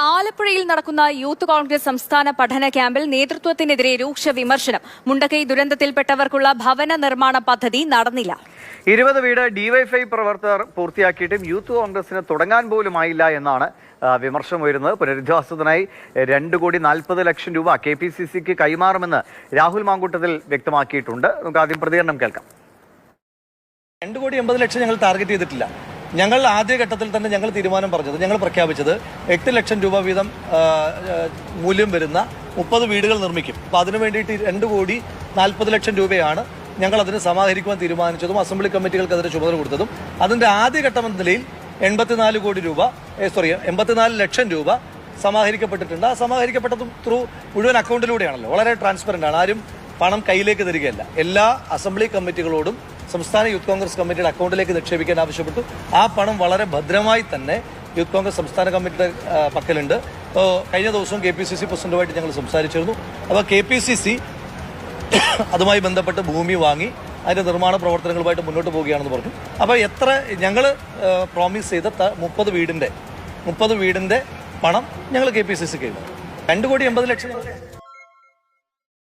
ആലപ്പുഴയിൽ നടക്കുന്ന യൂത്ത് കോൺഗ്രസ് സംസ്ഥാന പഠന ക്യാമ്പിൽ നേതൃത്വത്തിനെതിരെ രൂക്ഷ വിമർശനം. മുണ്ടക്കൈ ദുരന്തത്തിൽപ്പെട്ടവർക്കുള്ള ഭവന നിർമ്മാണ പദ്ധതി നടന്നില്ല. 20 വീട് ഡിവൈഎഫ്ഐ പ്രവർത്തകർ പൂർത്തിയാക്കിയിട്ടും യൂത്ത് കോൺഗ്രസിന് തുടങ്ങാൻ പോലും ആയില്ല എന്നാണ് വിമർശനം ഉയരുന്നത്. പുനരധിവാസത്തിനായി 2,40,00,000 രൂപ KPCCക്ക് കൈമാറുമെന്ന് രാഹുൽ മാങ്കൂട്ടത്തിൽ വ്യക്തമാക്കിയിട്ടുണ്ട്. നമുക്ക് ആദ്യം പ്രതികരണം കേൾക്കാം. 2,80,00,000 ഞങ്ങൾ ടാർഗറ്റ് ചെയ്തിട്ടില്ല. ഞങ്ങൾ ആദ്യഘട്ടത്തിൽ തന്നെ ഞങ്ങൾ തീരുമാനം പറഞ്ഞത്, ഞങ്ങൾ പ്രഖ്യാപിച്ചത് 8 ലക്ഷം രൂപ വീതം മൂല്യം വരുന്ന 30 വീടുകൾ നിർമ്മിക്കും. അപ്പോൾ അതിനു വേണ്ടിയിട്ട് 2,40,00,000 രൂപയാണ് ഞങ്ങൾ അതിന് സമാഹരിക്കുവാൻ തീരുമാനിച്ചതും അസംബ്ലി കമ്മിറ്റികൾക്ക് അതിന് ചുമതല കൊടുത്തതും. അതിൻ്റെ ആദ്യഘട്ടം എന്ന നിലയിൽ 84 ലക്ഷം രൂപ സമാഹരിക്കപ്പെട്ടിട്ടുണ്ട്. ആ സമാഹരിക്കപ്പെട്ടതും മുഴുവൻ അക്കൗണ്ടിലൂടെയാണല്ലോ, വളരെ ട്രാൻസ്പെറൻ്റ് ആണ്. ആരും പണം കയ്യിലേക്ക് തരികയല്ല. എല്ലാ അസംബ്ലി കമ്മിറ്റികളോടും സംസ്ഥാന യൂത്ത് കോൺഗ്രസ് കമ്മിറ്റിയുടെ അക്കൗണ്ടിലേക്ക് നിക്ഷേപിക്കാൻ ആവശ്യപ്പെട്ടു. ആ പണം വളരെ ഭദ്രമായി തന്നെ യൂത്ത് കോൺഗ്രസ് സംസ്ഥാന കമ്മിറ്റിയുടെ പക്കലുണ്ട്. അപ്പോൾ കഴിഞ്ഞ ദിവസം KPCC പ്രസിഡന്റുമായിട്ട് ഞങ്ങൾ സംസാരിച്ചിരുന്നു. അപ്പോൾ KPCC അതുമായി ബന്ധപ്പെട്ട് ഭൂമി വാങ്ങി അതിൻ്റെ നിർമ്മാണ പ്രവർത്തനങ്ങളുമായിട്ട് മുന്നോട്ട് പോവുകയാണെന്ന് പറഞ്ഞു. അപ്പോൾ ഞങ്ങൾ പ്രോമിസ് ചെയ്ത 30 വീടിൻ്റെ പണം ഞങ്ങൾ KPCCക്ക് 2,80,00,000